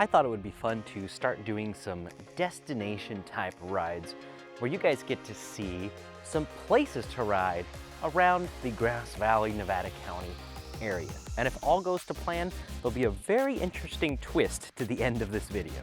I thought it would be fun to start doing some destination type rides where you guys get to see some places to ride around the Grass Valley, Nevada County area. And if all goes to plan, there'll be a very interesting twist to the end of this video.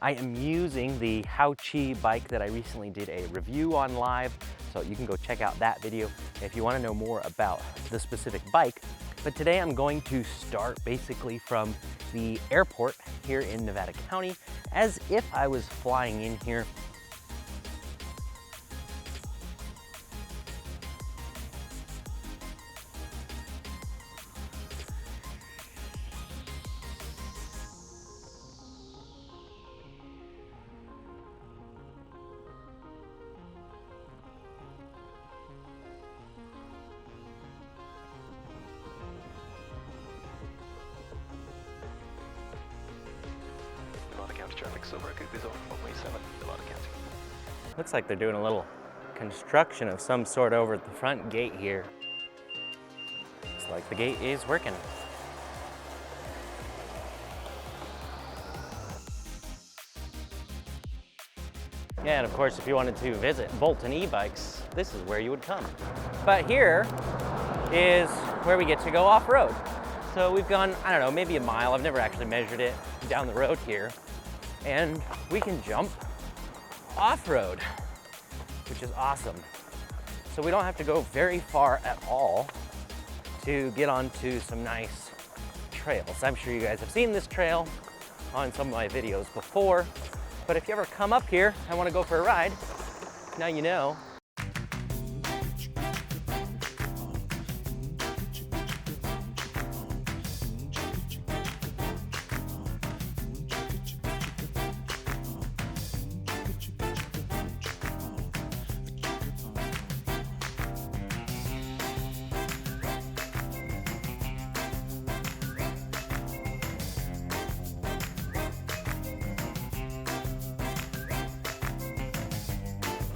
I am using the Ohhh bike that I recently did a review on live, so you can go check out that video if you want to know more about the specific bike. But today I'm going to start basically from the airport here in Nevada County as if I was flying in here. Traffic silver is over 127 Nevada County. Looks like they're doing a little construction of some sort over at the front gate here. Looks like the gate is working. Yeah, and of course, if you wanted to visit Bolton e-bikes, this is where you would come. But here is where we get to go off-road. So we've gone, I don't know, maybe a mile. I've never actually measured it down the road here. And we can jump off-road, which is awesome. So we don't have to go very far at all to get onto some nice trails. I'm sure you guys have seen this trail on some of my videos before, but if you ever come up here and want to go for a ride, now you know.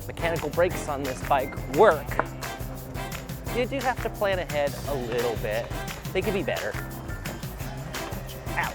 Mechanical brakes on this bike work. You do have to plan ahead a little bit. They could be better. Ow.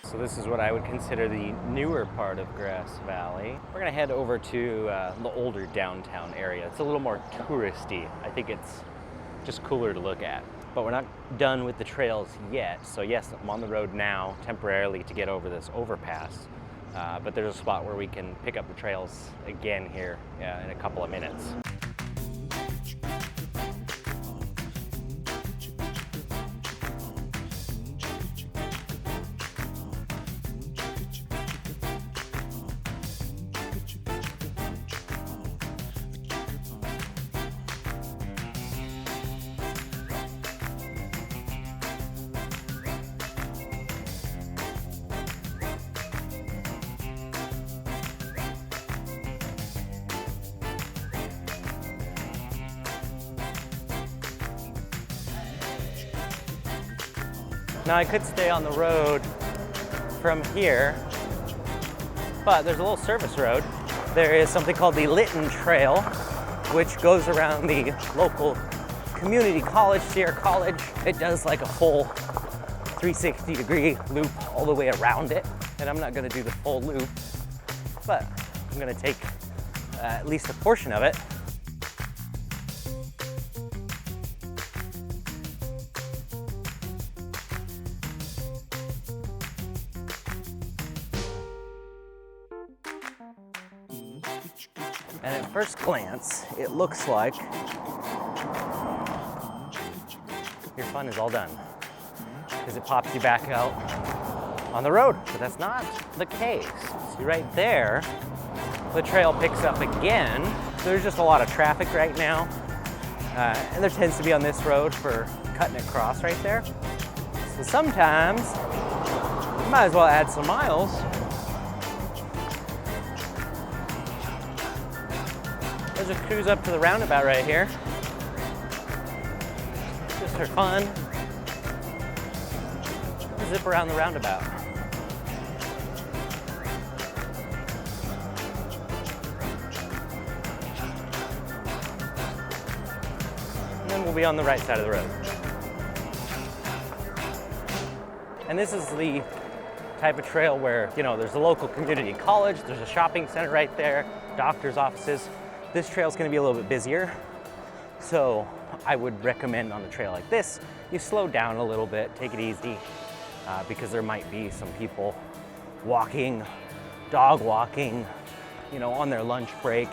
So this is what I would consider the newer part of Grass Valley. We're gonna head over to the older downtown area. It's a little more touristy. I think it's just cooler to look at. But we're not done with the trails yet. So yes, I'm on the road now temporarily to get over this overpass. But there's a spot where we can pick up the trails again here in a couple of minutes. Now I could stay on the road from here, but there's a little service road. There is something called the Litten Trail, which goes around the local community college, Sierra College. It does like a full 360-degree loop all the way around it. And I'm not gonna do the full loop, but I'm gonna take at least a portion of it. And at first glance, it looks like your fun is all done because it pops you back out on the road, but that's not the case. See right there, the trail picks up again. There's just a lot of traffic right now, and there tends to be on this road for cutting across right there. So sometimes you might as well add some miles. There's a cruise up to the roundabout right here. Just for fun. Zip around the roundabout. And then we'll be on the right side of the road. And this is the type of trail where, you know, there's a local community college, there's a shopping center right there, doctor's offices. This trail is going to be a little bit busier. So I would recommend on a trail like this, you slow down a little bit, take it easy. Because there might be some people walking, dog walking, you know, on their lunch break.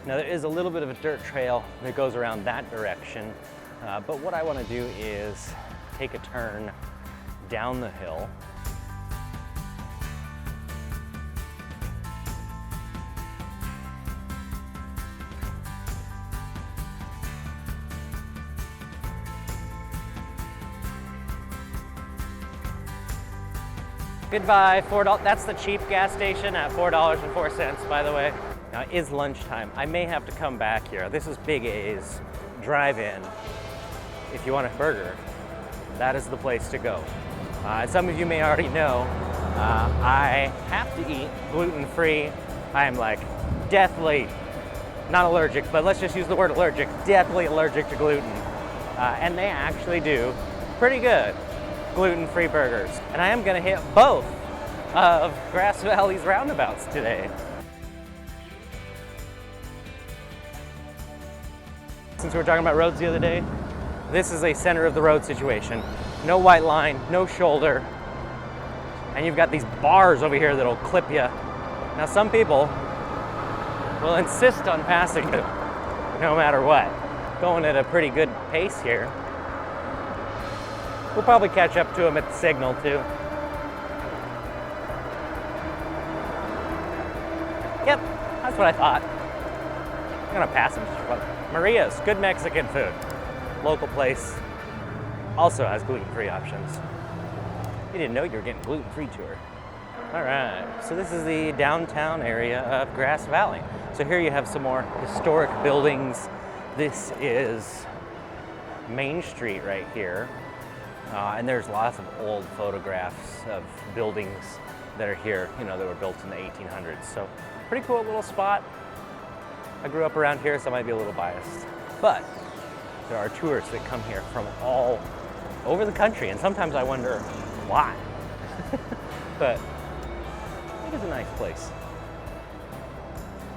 Now there is a little bit of a dirt trail that goes around that direction, but what I want to do is take a turn down the hill. Goodbye, $4. That's the cheap gas station at $4.04, by the way. Now it is lunchtime. I may have to come back here. This is Big A's Drive-In. If you want a burger, that is the place to go. Some of you may already know, I have to eat gluten-free. I am like deathly, not allergic, but let's just use the word allergic, deathly allergic to gluten. And they actually do pretty good gluten-free burgers. And I am gonna hit both of Grass Valley's roundabouts today. Since we were talking about roads the other day, this is a center of the road situation. No white line, no shoulder, and you've got these bars over here that'll clip you. Now some people will insist on passing it no matter what. Going at a pretty good pace here. We'll probably catch up to him at the signal too. Yep, that's what I thought. I'm gonna pass him just for fun. Maria's, good Mexican food. Local place. Also has gluten-free options. You didn't know you were getting a gluten-free tour. All right, so this is the downtown area of Grass Valley. So here you have some more historic buildings. This is Main Street right here. And there's lots of old photographs of buildings that are here, you know, that were built in the 1800s. So pretty cool little spot. I grew up around here, so I might be a little biased. But there are tourists that come here from all over the country, and sometimes I wonder why. But it is a nice place.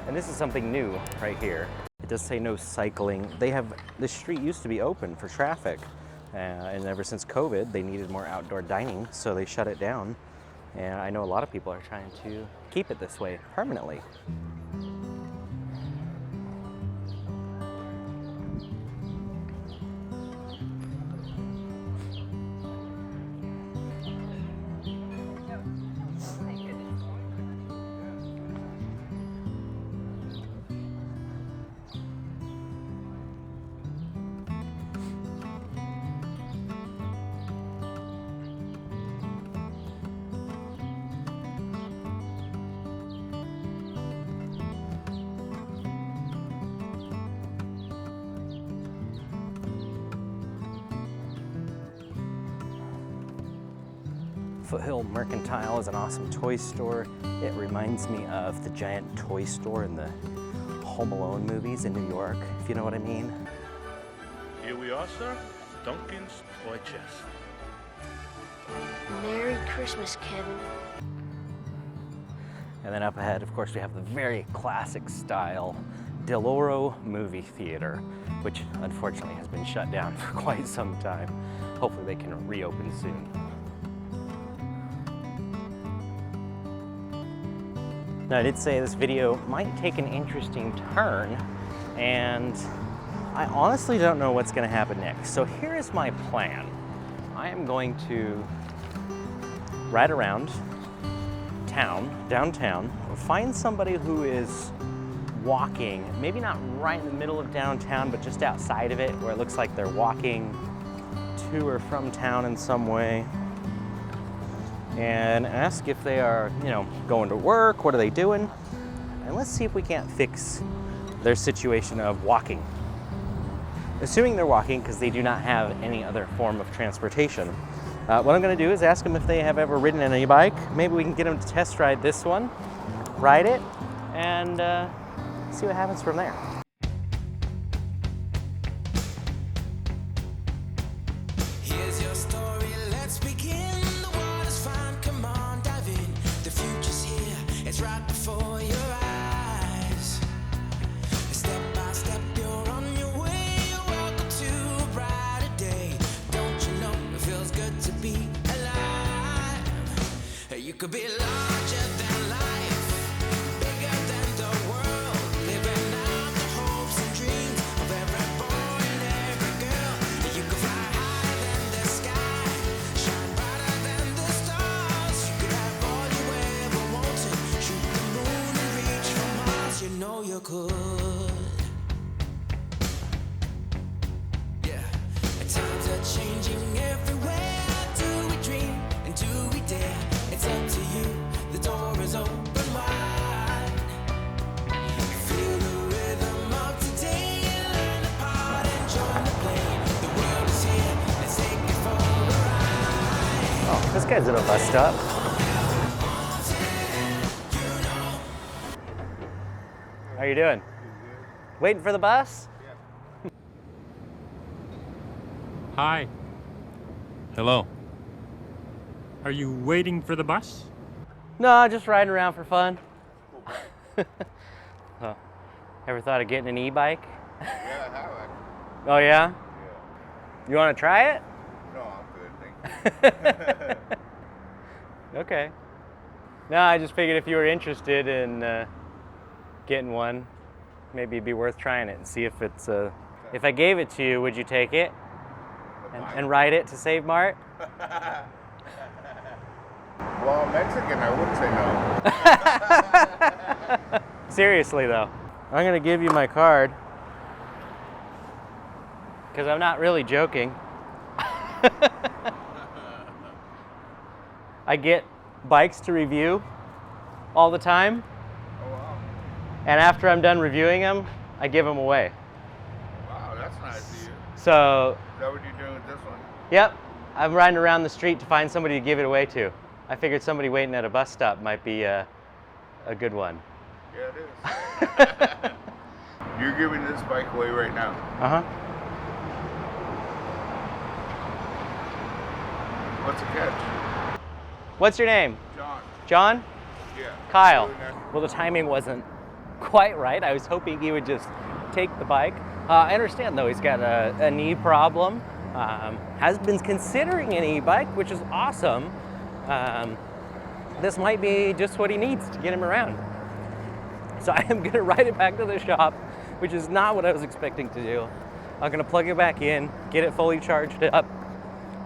And this is something new right here. It does say no cycling. This street used to be open for traffic. And ever since COVID, they needed more outdoor dining, so they shut it down. And I know a lot of people are trying to keep it this way permanently. Foothill Mercantile is an awesome toy store. It reminds me of the giant toy store in the Home Alone movies in New York, if you know what I mean. Here we are, sir. Duncan's Toy Chest. Merry Christmas, Kevin. And then up ahead, of course, we have the very classic style Oro Movie Theatre, which unfortunately has been shut down for quite some time. Hopefully they can reopen soon. Now, I did say this video might take an interesting turn, and I honestly don't know what's gonna happen next. So here is my plan. I am going to ride around town, downtown, find somebody who is walking, maybe not right in the middle of downtown, but just outside of it, where it looks like they're walking to or from town in some way, and ask if they are, you know, going to work, what are they doing, and let's see if we can't fix their situation of walking. Assuming they're walking because they do not have any other form of transportation. What I'm gonna do is ask them if they have ever ridden an e-bike. Maybe we can get them to test ride this one, ride it, and see what happens from there. Here's your story, let's begin. The water's fine, come on, dive in. The future's here, it's right before your eyes. Step by step, you're on your way. Welcome to a brighter day. Don't you know it feels good to be alive? You could be larger than life, bigger than the world, living out the hopes and dreams of every boy and every girl. You could fly higher than the sky, shine brighter than the stars. You could have all you ever wanted, shoot the moon and reach for Mars. You know you could. Yeah, and times are changing everywhere. Do we dream and do we dare? It's up to you, the door is open wide. Feel the rhythm of today, learn the part and join the play. The world is here, let's take it for a ride. Oh, this guy's at a bus stop. How you doing? Waiting for the bus? Hi. Hello. Are you waiting for the bus? No, just riding around for fun. Oh, ever thought of getting an e-bike? Yeah, I have it. Oh yeah? Yeah. You want to try it? No, I'm good, thank you. Okay. No, I just figured if you were interested in getting one, maybe it'd be worth trying it and see if it's if I gave it to you, would you take it and ride it to Save Mart? Well, I'm Mexican, I would say no. Seriously though, I'm gonna give you my card because I'm not really joking. I get bikes to review all the time, Oh, wow. and after I'm done reviewing them, I give them away. Wow, that's nice of you. So, Is that what you're doing with this one? yep, I'm riding around the street to find somebody to give it away to. I figured somebody waiting at a bus stop might be a good one. Yeah, it is. You're giving this bike away right now. Uh-huh. What's the catch? What's your name? John. John? Yeah. Kyle. Doing that. Well, the timing wasn't quite right. I was hoping he would just take the bike. I understand though, he's got a knee problem. Has been considering an e-bike, which is awesome. This might be just what he needs to get him around. So I am gonna ride it back to the shop, which is not what I was expecting to do. I'm gonna plug it back in, get it fully charged up,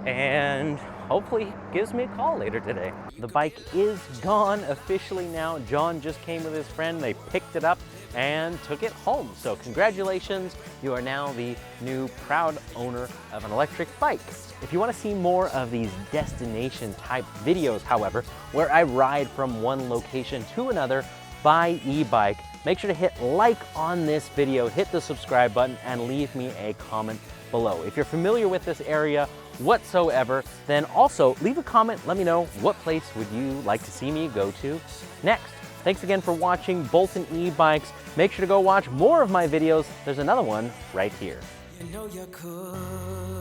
and hopefully he gives me a call later today. The bike is gone officially now. John just came with his friend, they picked it up and took it home. So congratulations, you are now the new proud owner of an electric bike. If you want to see more of these destination type videos, however, where I ride from one location to another by e-bike, make sure to hit like on this video, hit the subscribe button, and leave me a comment below. If you're familiar with this area whatsoever, then also leave a comment, let me know what place would you like to see me go to next. Thanks again for watching Bolton e-bikes. Make sure to go watch more of my videos. There's another one right here. You know you could.